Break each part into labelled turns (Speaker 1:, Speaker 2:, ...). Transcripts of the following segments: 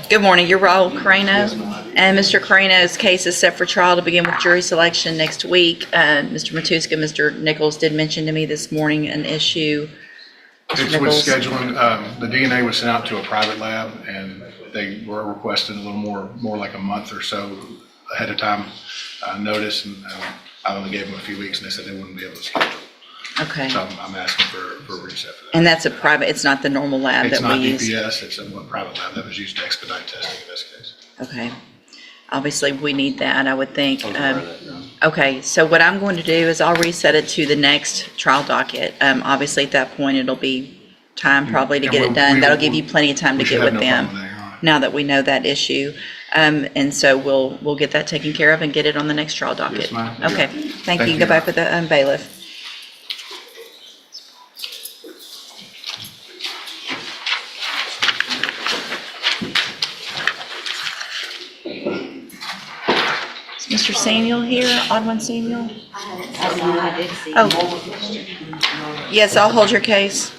Speaker 1: Good morning, you're Raul Carreno, and Mr. Carreno's case is set for trial to begin with jury selection next week. Mr. Matuska, Mr. Nichols did mention to me this morning an issue.
Speaker 2: It's with scheduling. The DNA was sent out to a private lab, and they were requesting a little more like a month or so ahead of time notice, and I only gave them a few weeks, and they said they wouldn't be able to schedule.
Speaker 1: Okay.
Speaker 2: So I'm asking for a reset for that.
Speaker 1: And that's a private, it's not the normal lab that we use?
Speaker 2: It's not DPS, it's a private lab that was used to expedite testing in this case.
Speaker 1: Okay. Obviously, we need that, I would think. Okay, so what I'm going to do is I'll reset it to the next trial docket. Obviously, at that point, it'll be time probably to get it done. That'll give you plenty of time to get with them now that we know that issue. And so we'll get that taken care of and get it on the next trial docket.
Speaker 2: Yes, ma'am.
Speaker 1: Okay, thank you. Go back with the bailiff. Is Mr. Samuel here, Oddone Samuel?
Speaker 3: I did see.
Speaker 1: Oh, yes, I'll hold your case.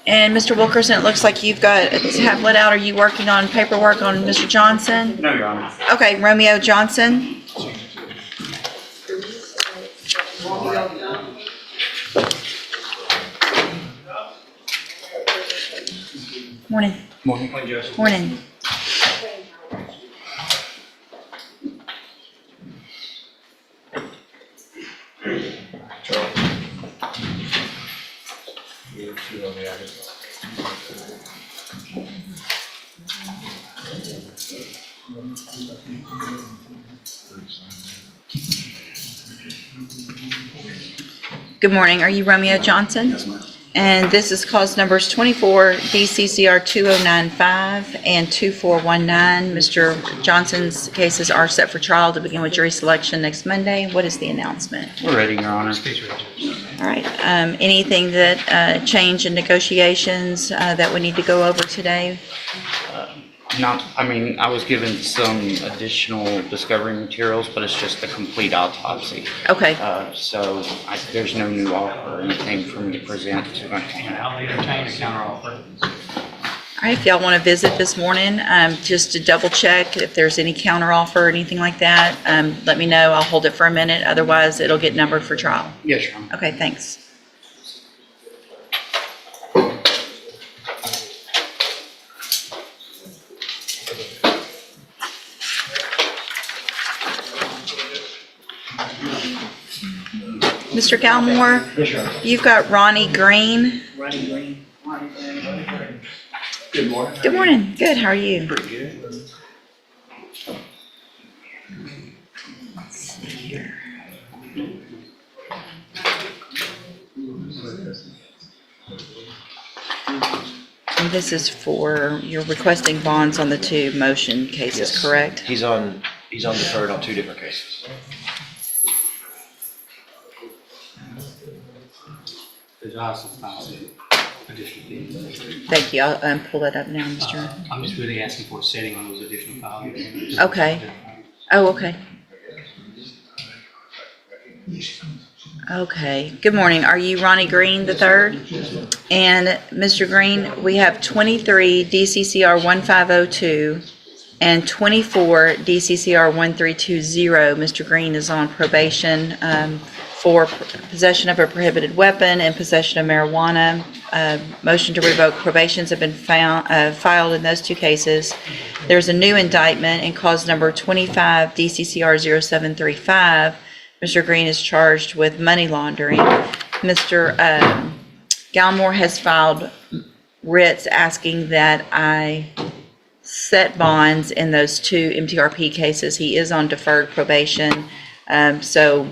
Speaker 1: And Mr. Wilkerson, it looks like you've got a tablet out. Are you working on paperwork on Mr. Johnson?
Speaker 4: No, Your Honor.
Speaker 1: Okay, Romeo Johnson. Morning.
Speaker 4: Morning, Judge.
Speaker 1: Morning. Good morning. Are you Romeo Johnson?
Speaker 2: Yes, ma'am.
Speaker 1: And this is cause numbers 24 DCCR 2095 and 2419. Mr. Johnson's cases are set for trial to begin with jury selection next Monday. What is the announcement?
Speaker 4: We're ready, Your Honor.
Speaker 1: All right. Anything that change in negotiations that we need to go over today?
Speaker 4: I was given some additional discovery materials, but it's just a complete autopsy.
Speaker 1: Okay.
Speaker 4: So there's no new offer or anything for me to present to my
Speaker 5: And I'll entertain a counteroffer.
Speaker 1: All right. If y'all want to visit this morning, just to double check if there's any counteroffer or anything like that, let me know. I'll hold it for a minute. Otherwise, it'll get numbered for trial.
Speaker 4: Yes, Your Honor.
Speaker 1: Okay. Thanks. Mr. Galmore, you've got Ronnie Green.
Speaker 3: Ronnie Green.
Speaker 2: Good morning.
Speaker 1: Good morning. Good. How are you?
Speaker 2: Pretty good.
Speaker 1: Let's see here. And this is for, you're requesting bonds on the two motion cases,
Speaker 6: Yes.
Speaker 1: correct?
Speaker 6: He's on deferred on two different cases.
Speaker 5: There's also files additional fees.
Speaker 1: Thank you. I'll pull that up now, Mr.
Speaker 5: I'm just really asking for a setting on those additional files.
Speaker 1: Okay. Oh, okay. Okay. Good morning. Are you Ronnie Green the third? And Mr. Green, we have 23 DCCR 1502 and 24 DCCR 1320. Mr. Green is on probation for possession of a prohibited weapon and possession of marijuana. Motion to revoke probations have been filed in those two cases. There's a new indictment in cause number 25 DCCR 0735. Mr. Green is charged with money laundering. Mr. Galmore has filed writs asking that I set bonds in those two MTRP cases. He is on deferred probation, so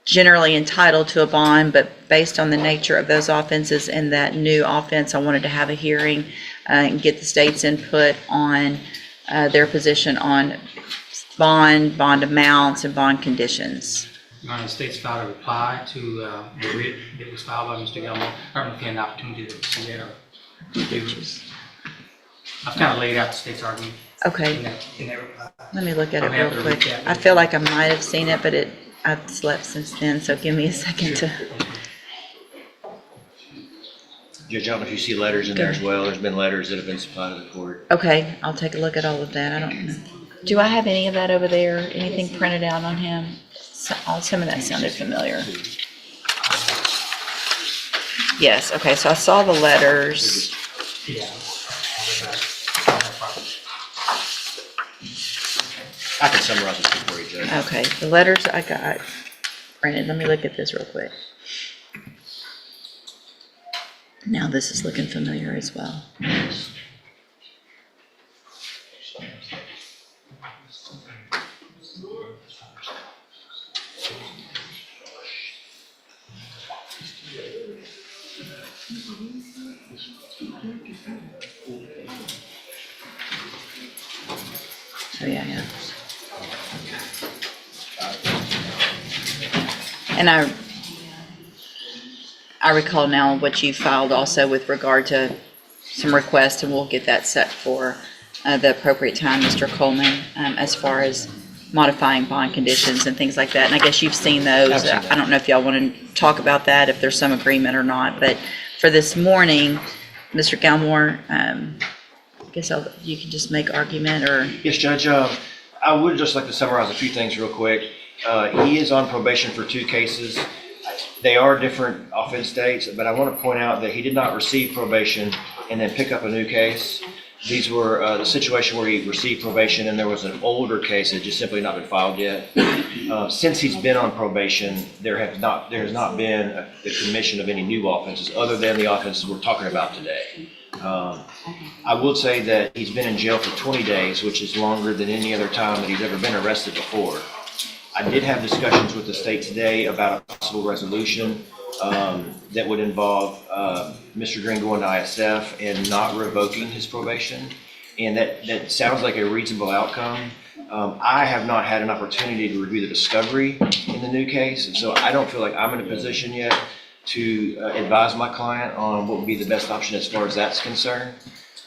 Speaker 1: generally entitled to a bond, but based on the nature of those offenses and that new offense, I wanted to have a hearing and get the state's input on their position on bond amounts, and bond conditions.
Speaker 5: Your Honor, the state's filed a reply to the writ that was filed by Mr. Gilmore. I don't know if you had an opportunity to see that or I've kind of laid out the state's argument
Speaker 1: Okay,
Speaker 5: in that reply.
Speaker 1: let me look at it
Speaker 5: I'm happy
Speaker 1: real
Speaker 5: to
Speaker 1: quick.
Speaker 5: recap it.
Speaker 1: I feel like I might have seen it, but I've slept since then, so give me a second to.
Speaker 6: Judge, I don't know if you see letters in there as well. There's been letters that have been supplied to the court.
Speaker 1: Okay, I'll take a look at all of that. I don't know. Do I have any of that over there? Anything printed out on him? Some of that sounded familiar. Yes, okay, so I saw the letters.
Speaker 5: Yeah.
Speaker 6: I can summarize it for you, Judge.
Speaker 1: Okay, the letters I got. Brandon, let me look at this real quick. Now this is looking familiar as well. So yeah. And I recall now what you filed also with regard to some requests, and we'll get that set for the appropriate time, Mr. Coleman, as far as modifying bond conditions and things like that. And I guess you've seen those.
Speaker 6: I've seen that.
Speaker 1: I don't know if y'all want to talk about that, if there's some agreement or not. But for this morning, Mr. Galmore, I guess you can just make argument or...
Speaker 6: Yes, Judge. I would just like to summarize a few things real quick. He is on probation for 2 cases. They are different offense dates, but I want to point out that he did not receive probation and then pick up a new case. These were the situation where he received probation and there was an older case that had just simply not been filed yet. Since he's been on probation, there has not been the commission of any new offenses other than the offenses we're talking about today. I would say that he's been in jail for 20 days, which is longer than any other time that he's ever been arrested before. I did have discussions with the state today about a possible resolution that would involve Mr. Green going to ISF and not revoking his probation. And that sounds like a reasonable outcome. I have not had an opportunity to review the discovery in the new case, and so I don't feel like I'm in a position yet to advise my client on what would be the best option as far as that's concerned.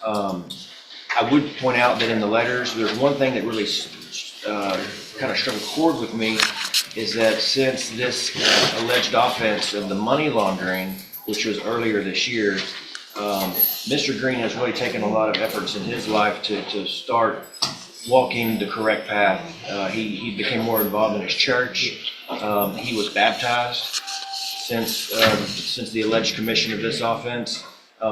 Speaker 6: I would point out that in the letters, there's one thing that really kind of struck a chord with me, is that since this alleged offense of the money laundering, which was earlier this year, Mr. Green has really taken a lot of efforts in his life to start walking the correct path. He became more involved in his church. He was baptized since the alleged commission of this offense.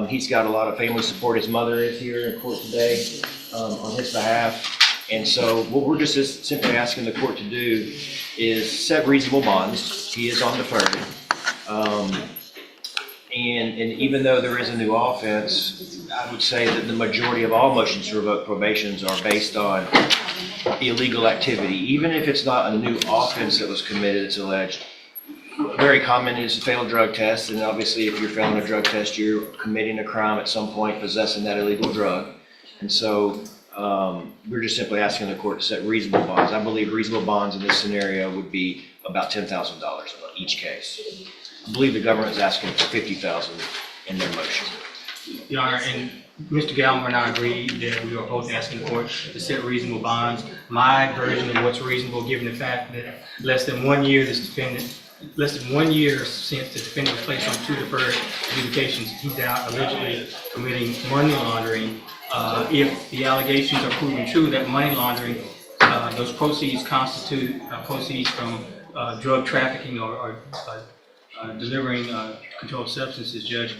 Speaker 6: He's got a lot of family support. His mother is here in court today on his behalf. And so what we're just simply asking the court to do is set reasonable bonds. He is on deferred. And even though there is a new offense, I would say that the majority of all motions to revoke probations are based on illegal activity. Even if it's not a new offense that was committed, it's alleged. Very common is a failed drug test, and obviously if you're failing a drug test, you're committing a crime at some point, possessing that illegal drug. And so we're just simply asking the court to set reasonable bonds. I believe reasonable bonds in this scenario would be about $10,000 on each case. I believe the government is asking for $50,000 in their motion.
Speaker 5: Your Honor, and Mr. Galmore and I agreed that we were both asking the court to set reasonable bonds. My version of what's reasonable, given the fact that less than 1 year since the defendant was placed on 2 deferred adjudications, he's out allegedly committing money laundering. If the allegations are proven true that money laundering, those proceeds constitute proceeds from drug trafficking or delivering controlled substances, Judge,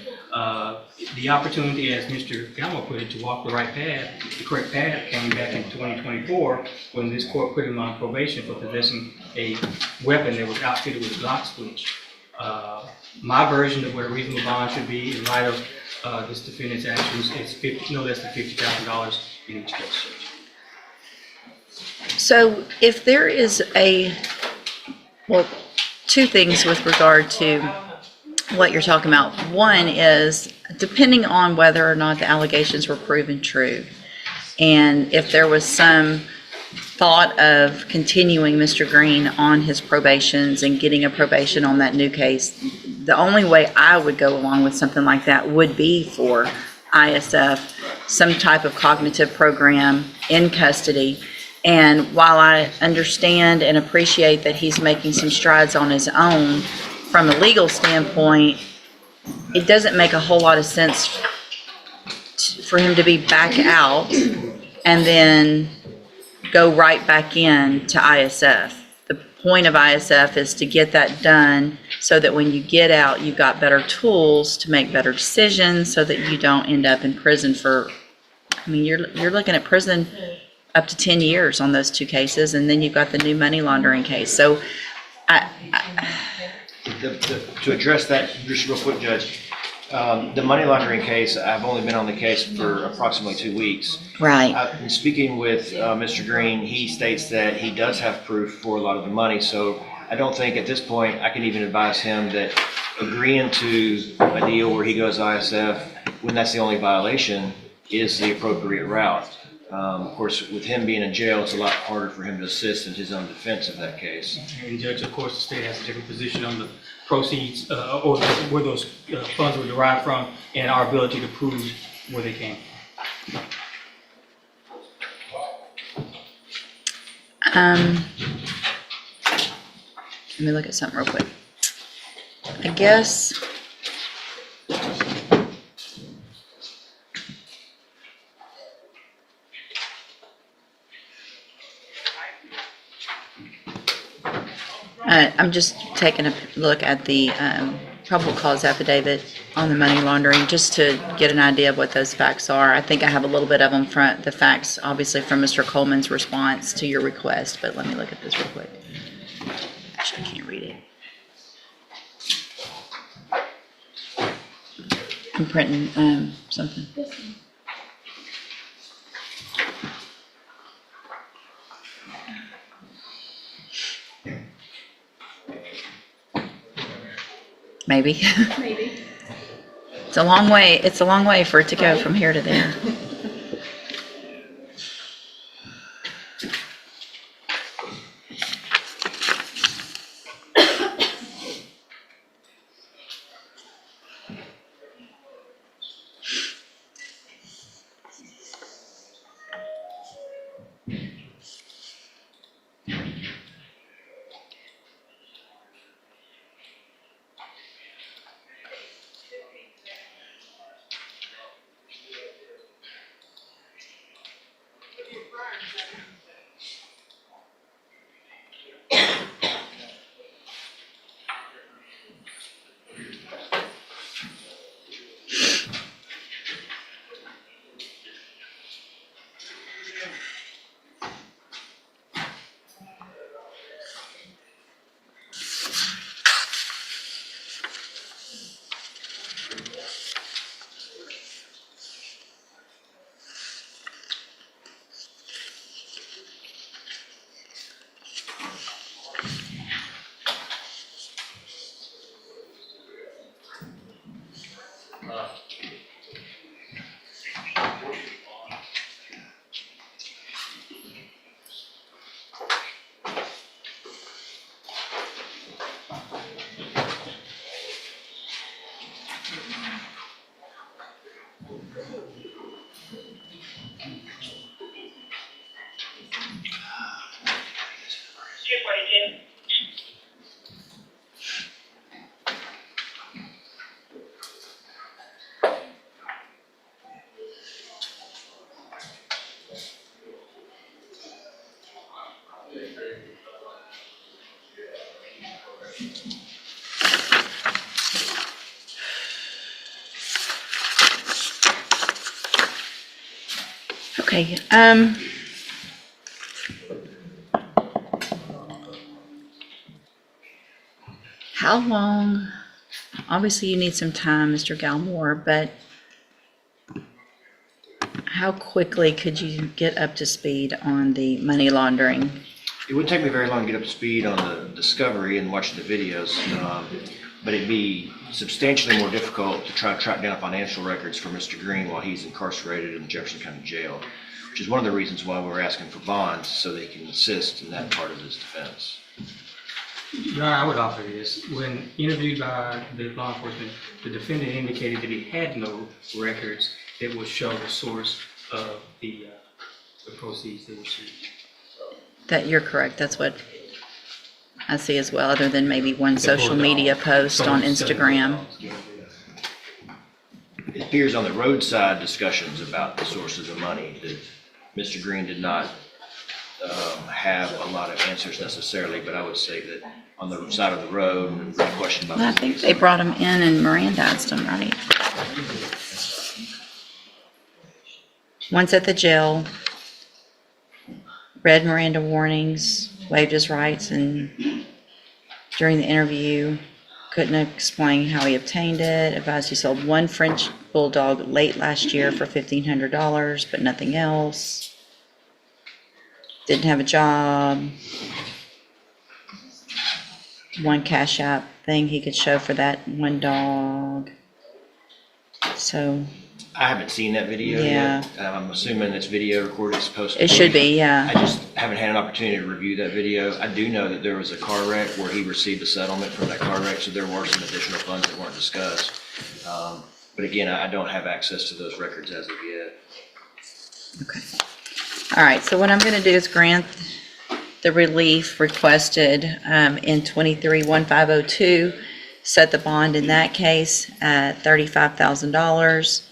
Speaker 5: the opportunity, as Mr. Galmore put it, to walk the right path, the correct path, came back in 2024 when this court put him on probation for possessing a weapon that was outfitted with a Glock switch. My version of what a reasonable bond should be in light of this defendant's actions is no less than $50,000 in each case, Judge.
Speaker 1: So if there is two things with regard to what you're talking about. One is, depending on whether or not the allegations were proven true, and if there was some thought of continuing Mr. Green on his probations and getting a probation on that new case, the only way I would go along with something like that would be for ISF, some type of cognitive program in custody. And while I understand and appreciate that he's making some strides on his own, from a legal standpoint, it doesn't make a whole lot of sense for him to be back out and then go right back in to ISF. The point of ISF is to get that done so that when you get out, you've got better tools to make better decisions so that you don't end up in prison for, I mean, you're looking at prison up to 10 years on those two cases, and then you've got the new money laundering case. So
Speaker 6: To address that, just real quick, Judge, the money laundering case, I've only been on the case for approximately 2 weeks.
Speaker 1: right.
Speaker 6: In speaking with Mr. Green, he states that he does have proof for a lot of the money, so I don't think at this point I can even advise him that agreeing to a deal where he goes ISF when that's the only violation is the appropriate route. Of course, with him being in jail, it's a lot harder for him to assist in his own defense of that case.
Speaker 5: And Judge, of course, the state has a different position on the proceeds or where those funds were derived from and our ability to prove where they came.
Speaker 1: Let me look at something real quick. I guess. I'm just taking a look at the probable cause affidavit on the money laundering, just to get an idea of what those facts are. I think I have a little bit of them from the facts, obviously, from Mr. Coleman's response to your request, but let me look at this real quick. Actually, I can't read it. I'm printing something. Maybe.
Speaker 7: Maybe.
Speaker 1: It's a long way for it to go from here to there. Okay, how long, obviously you need some time, Mr. Galmore, but how quickly could you get up to speed on the money laundering?
Speaker 6: It wouldn't take me very long to get up to speed on the discovery and watching the videos, but it'd be substantially more difficult to try to track down financial records for Mr. Green while he's incarcerated in the Jefferson County Jail, which is one of the reasons why we're asking for bonds, so they can assist in that part of his defense.
Speaker 5: Your Honor, I would offer this. When interviewed by the law enforcement, the defendant indicated that he had no records that would show the source of the proceeds that were seized.
Speaker 1: That you're correct, that's what I see as well, other than maybe one social media post on Instagram.
Speaker 6: it appears on the roadside discussions about the sources of money that Mr. Green did not have a lot of answers necessarily, but I would say that on the side of the road, and the question about.
Speaker 1: I think they brought him in and Mirandized him, right? Once at the jail, read Miranda warnings, waived his rights, and during the interview, couldn't explain how he obtained it, advised he sold one French bulldog late last year for $1,500, but nothing else. Didn't have a job. One Cash App thing he could show for that one dog. So,
Speaker 6: I haven't seen that video
Speaker 1: Yeah.
Speaker 6: yet. I'm assuming it's video recorded, it's supposed to be.
Speaker 1: it should be, yeah.
Speaker 6: I just haven't had an opportunity to review that video. I do know that there was a car wreck where he received a settlement from that car wreck, so there were some additional funds that weren't discussed. But again, I don't have access to those records as of yet.
Speaker 1: Okay. All right, so what I'm going to do is grant the relief requested in 23-1502, set the bond in that case at $35,000.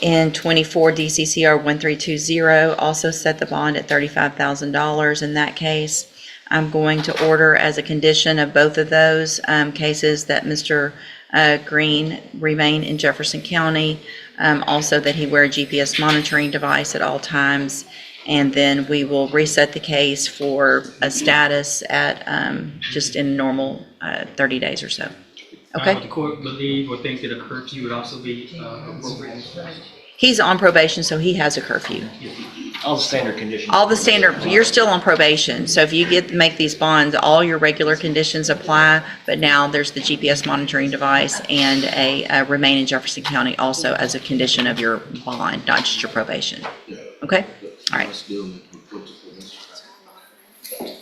Speaker 1: In 24 DCCR 1320, also set the bond at $35,000 in that case. I'm going to order as a condition of both of those cases that Mr. Green remain in Jefferson County, also that he wear a GPS monitoring device at all times, and then we will reset the case for a status at just in normal 30 days or so. Okay?
Speaker 5: Would the court believe or think that a curfew would also be appropriate?
Speaker 1: He's on probation, so he has a curfew.
Speaker 6: All the standard conditions.
Speaker 1: All the standard, you're still on probation, so if you make these bonds, all your regular conditions apply, but now there's the GPS monitoring device and a remain in Jefferson County also as a condition of your bond, not just your probation. Okay? All right.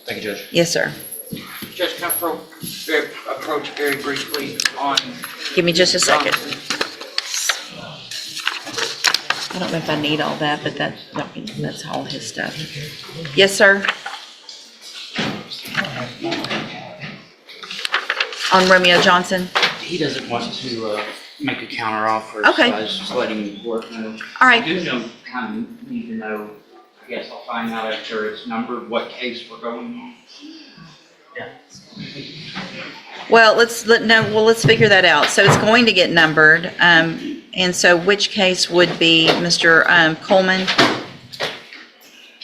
Speaker 6: Thank you, Judge.
Speaker 1: Yes, sir.
Speaker 7: Judge, can I approach very briefly on?
Speaker 1: Give me just a second. I don't know if I need all that, but that's all his stuff. Yes, sir. On Romeo Johnson?
Speaker 4: He doesn't want to make a counter offer,
Speaker 1: Okay.
Speaker 4: so I was just letting the court know.
Speaker 1: All
Speaker 4: I
Speaker 1: right.
Speaker 4: do know, kind of need to know, I guess I'll find out after it's numbered, what case we're going on. Yeah.
Speaker 1: Well, let's figure that out. So it's going to get numbered. And so which case would be Mr. Coleman?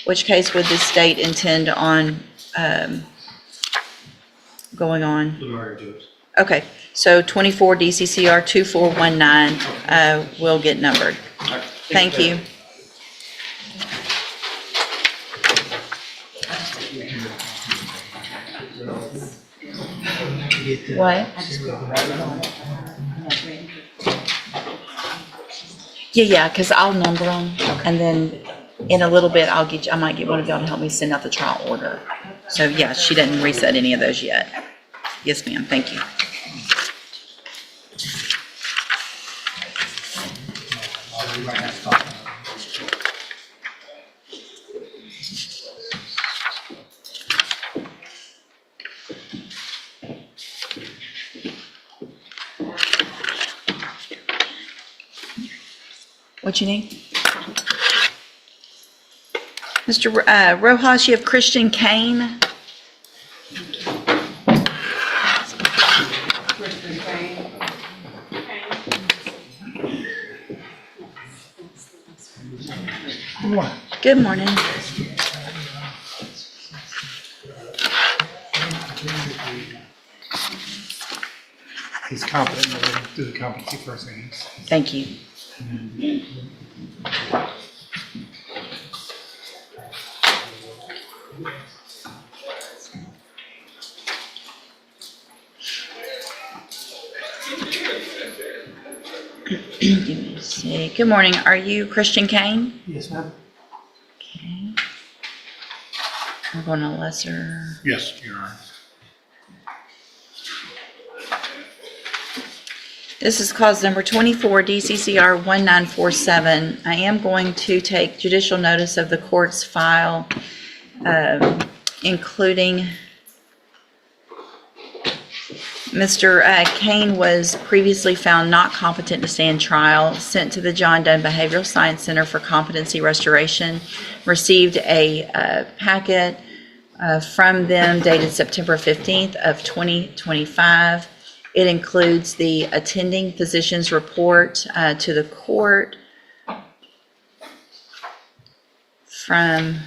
Speaker 1: Which case would the state intend on going on?
Speaker 5: The murder judge.
Speaker 1: Okay, so 24 DCCR 2419 will get numbered. Thank you. What? Yeah, because I'll number them, and then in a little bit, I might get one of y'all to help me send out the trial order. So yeah, she didn't reset any of those yet. Yes, ma'am, thank you. What you need? Mr. Rojas, you have Christian Kane. Good morning.
Speaker 8: He's competent, but we'll do the competency first things.
Speaker 1: Thank you. Let me see. Good morning. Are you Christian Kane?
Speaker 8: Yes, ma'am.
Speaker 1: Okay. We're going to lesser.
Speaker 2: Yes, Your Honor.
Speaker 1: This is cause number 24, DCCR 1947. I am going to take judicial notice of the court's file, including Mr. Kane was previously found not competent to stand trial, sent to the John Dunn Behavioral Science Center for competency restoration, received a packet from them dated September 15th of 2025. It includes the attending physician's report to the court from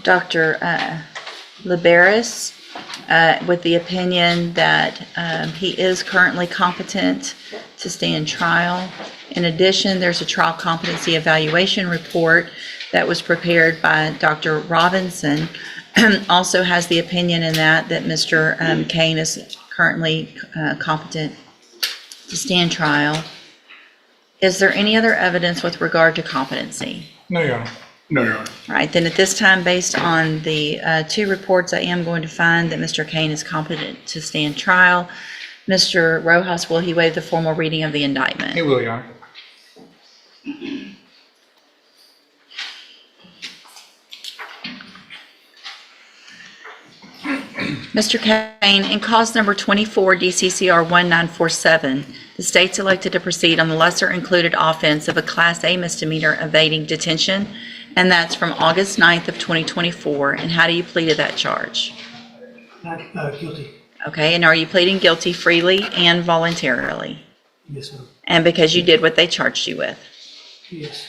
Speaker 1: Dr. Liberis with the opinion that he is currently competent to stand trial. In addition, there's a trial competency evaluation report that was prepared by Dr. Robinson. Also has the opinion in that Mr. Kane is currently competent to stand trial. Is there any other evidence with regard to competency?
Speaker 8: No, Your Honor.
Speaker 2: No, Your Honor.
Speaker 1: All right, then at this time, based on the two reports, I am going to find that Mr. Kane is competent to stand trial. Mr. Rojas, will he waive the formal reading of the indictment?
Speaker 8: He will, Your Honor.
Speaker 1: Mr. Kane, in cause number 24 DCCR 1947, the state's elected to proceed on the lesser included offense of a Class A misdemeanor evading detention, and that's from August 9th of 2024. And how do you plead to that charge?
Speaker 9: Not guilty.
Speaker 1: Okay, and are you pleading guilty freely and voluntarily?
Speaker 9: Yes, ma'am.
Speaker 1: And because you did what they charged you with?
Speaker 9: Yes.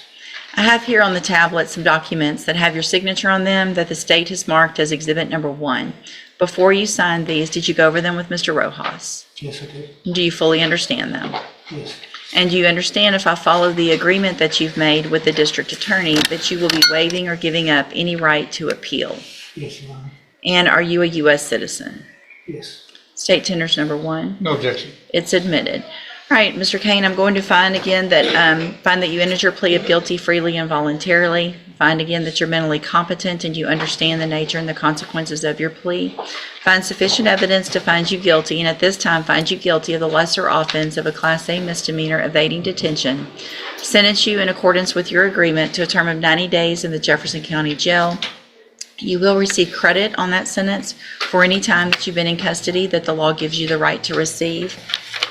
Speaker 1: I have here on the tablet some documents that have your signature on them that the state has marked as exhibit number 1. Before you signed these, did you go over them with Mr. Rojas?
Speaker 9: Yes, I did.
Speaker 1: Do you fully understand them?
Speaker 9: Yes.
Speaker 1: And do you understand, if I follow the agreement that you've made with the district attorney, that you will be waiving or giving up any right to appeal?
Speaker 9: Yes, Your Honor.
Speaker 1: And are you a U.S. citizen?
Speaker 9: Yes.
Speaker 1: State tenders number 1.
Speaker 8: No objection.
Speaker 1: It's admitted. All right, Mr. Kane, I'm going to find again that you entered your plea of guilty freely and voluntarily. Find again that you're mentally competent and you understand the nature and the consequences of your plea. Find sufficient evidence to find you guilty, and at this time find you guilty of the lesser offense of a Class A misdemeanor evading detention. Sentence you in accordance with your agreement to a term of 90 days in the Jefferson County Jail. You will receive credit on that sentence for any time that you've been in custody that the law gives you the right to receive.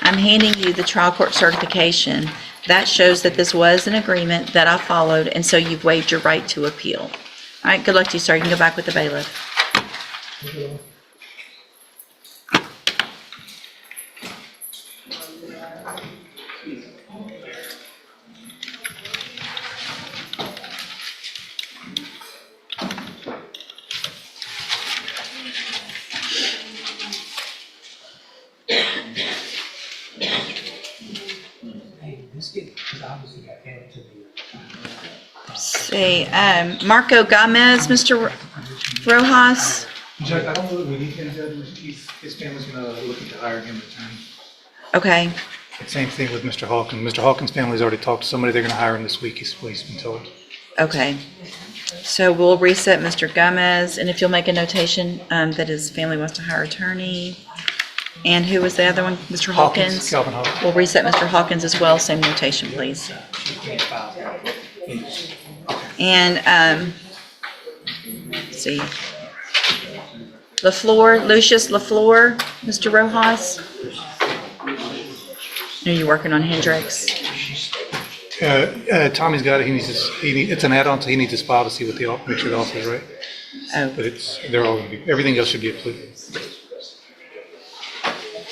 Speaker 1: I'm handing you the trial court certification. That shows that this was an agreement that I followed, and so you've waived your right to appeal. All right, good luck to you, sir. You can go back with the bailiff.
Speaker 9: Hey, this kid, because obviously got added to the.
Speaker 1: See, Marco Gomez, Mr. Rojas.
Speaker 8: Judge, I don't know that we need him, Judge. His family's gonna look into hiring him attorney.
Speaker 1: Okay,
Speaker 8: Same thing with Mr. Hawkins. Mr. Hawkins' family's already talked to somebody. They're gonna hire him this week, he's been told.
Speaker 1: okay. So we'll reset Mr. Gomez, and if you'll make a notation that his family wants to hire attorney. And who was the other one? Mr. Hawkins?
Speaker 8: Calvin Hawkins.
Speaker 1: We'll reset Mr. Hawkins as well, same notation, please. And, let's see. Lucius LaFleur, Mr. Rojas? Are you working on Hendricks?
Speaker 8: Tommy's got it. It's an add-on, so he needs his file to see what make sure the offer is right.
Speaker 1: Oh,
Speaker 8: But they're all gonna be, everything else should be approved.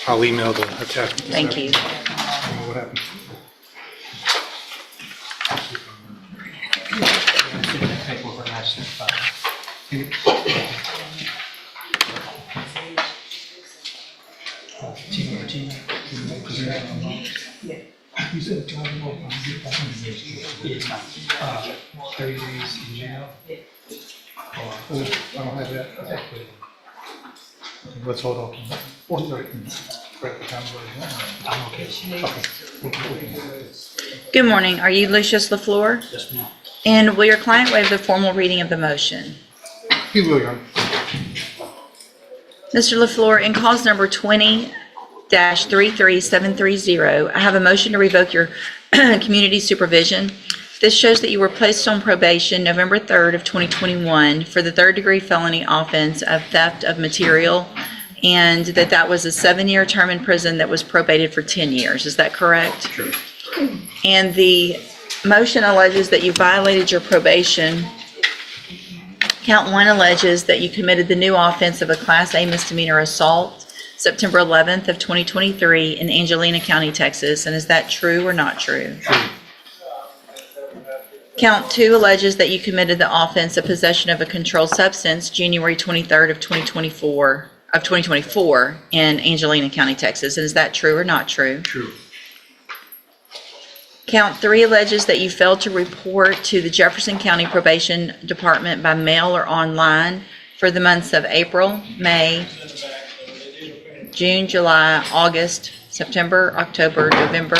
Speaker 8: I'll email the attachment.
Speaker 1: thank you.
Speaker 8: What happened?
Speaker 5: Paperwork matched this file.
Speaker 9: You said John Moore.
Speaker 5: It's not, 30 days in jail.
Speaker 8: I don't have that. Let's hold off on that.
Speaker 5: I'm okay.
Speaker 1: Good morning. Are you Lucius LaFleur?
Speaker 5: Yes, ma'am.
Speaker 1: And will your client waive the formal reading of the motion?
Speaker 8: He will, Your Honor.
Speaker 1: Mr. LaFleur, in cause number 20-33730, I have a motion to revoke your community supervision. This shows that you were placed on probation November 3rd of 2021 for the third-degree felony offense of theft of material, and that was a 7-year term in prison that was probated for 10 years. Is that correct?
Speaker 2: Sure.
Speaker 1: And the motion alleges that you violated your probation. Count 1 alleges that you committed the new offense of a Class A misdemeanor assault September 11th of 2023 in Angelina County, Texas. And is that true or not true?
Speaker 5: True.
Speaker 1: Count 2 alleges that you committed the offense of possession of a controlled substance January 23rd of 2024 in Angelina County, Texas. And is that true or not true?
Speaker 5: True.
Speaker 1: Count 3 alleges that you failed to report to the Jefferson County Probation Department by mail or online for the months of April, May, June, July, August, September, October, November,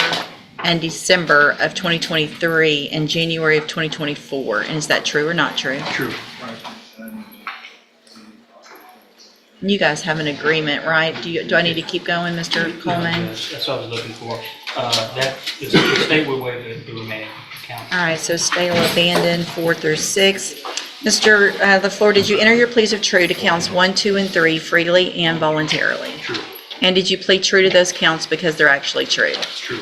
Speaker 1: and December of 2023 and January of 2024. And is that true or not true?
Speaker 5: True.
Speaker 1: You guys have an agreement, right? Do I need to keep going, Mr. Coleman?
Speaker 5: That's what I was looking for. The state will waive the remaining counts.
Speaker 1: All right, so stay will abandon 4 through 6. Mr. LaFleur, did you enter your pleas of true to counts 1, 2, and 3 freely and voluntarily?
Speaker 5: True.
Speaker 1: And did you plead true to those counts because they're actually true?
Speaker 5: True.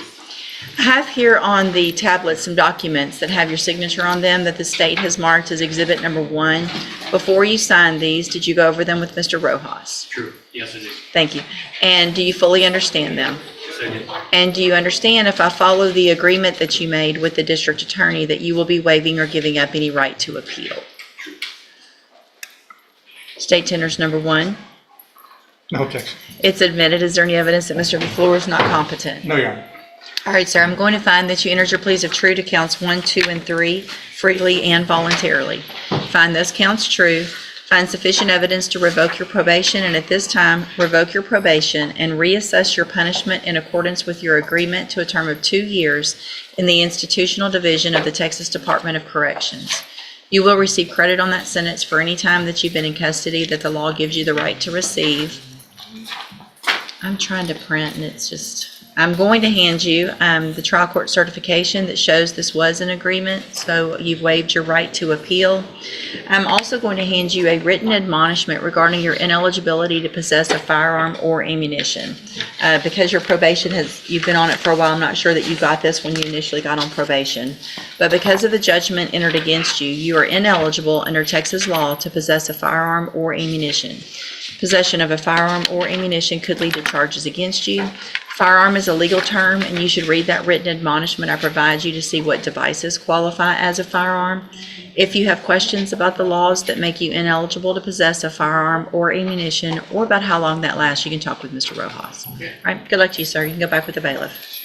Speaker 1: I have here on the tablet some documents that have your signature on them that the state has marked as exhibit number 1. Before you signed these, did you go over them with Mr. Rojas?
Speaker 5: True. Yes, I did.
Speaker 1: Thank you. And do you fully understand them?
Speaker 5: Yes, I did.
Speaker 1: And do you understand, if I follow the agreement that you made with the district attorney, that you will be waiving or giving up any right to appeal? State tenders number 1.
Speaker 8: No objection.
Speaker 1: It's admitted. Is there any evidence that Mr. LaFleur is not competent?
Speaker 8: No, Your Honor.
Speaker 1: All right, sir, I'm going to find that you entered your pleas of true to counts 1, 2, and 3 freely and voluntarily. Find those counts true. Find sufficient evidence to revoke your probation, and at this time, revoke your probation and reassess your punishment in accordance with your agreement to a term of 2 years in the institutional division of the Texas Department of Corrections. You will receive credit on that sentence for any time that you've been in custody that the law gives you the right to receive. I'm trying to print, and it's just... I'm going to hand you the trial court certification that shows this was an agreement, so you've waived your right to appeal. I'm also going to hand you a written admonishment regarding your ineligibility to possess a firearm or ammunition. Because your probation you've been on it for a while, I'm not sure that you got this when you initially got on probation. But because of the judgment entered against you, you are ineligible under Texas law to possess a firearm or ammunition. Possession of a firearm or ammunition could lead to charges against you. Firearm is a legal term, and you should read that written admonishment I provide you to see what devices qualify as a firearm. If you have questions about the laws that make you ineligible to possess a firearm or ammunition, or about how long that lasts, you can talk with Mr. Rojas. All right, good luck to you, sir. You can go back with the bailiff.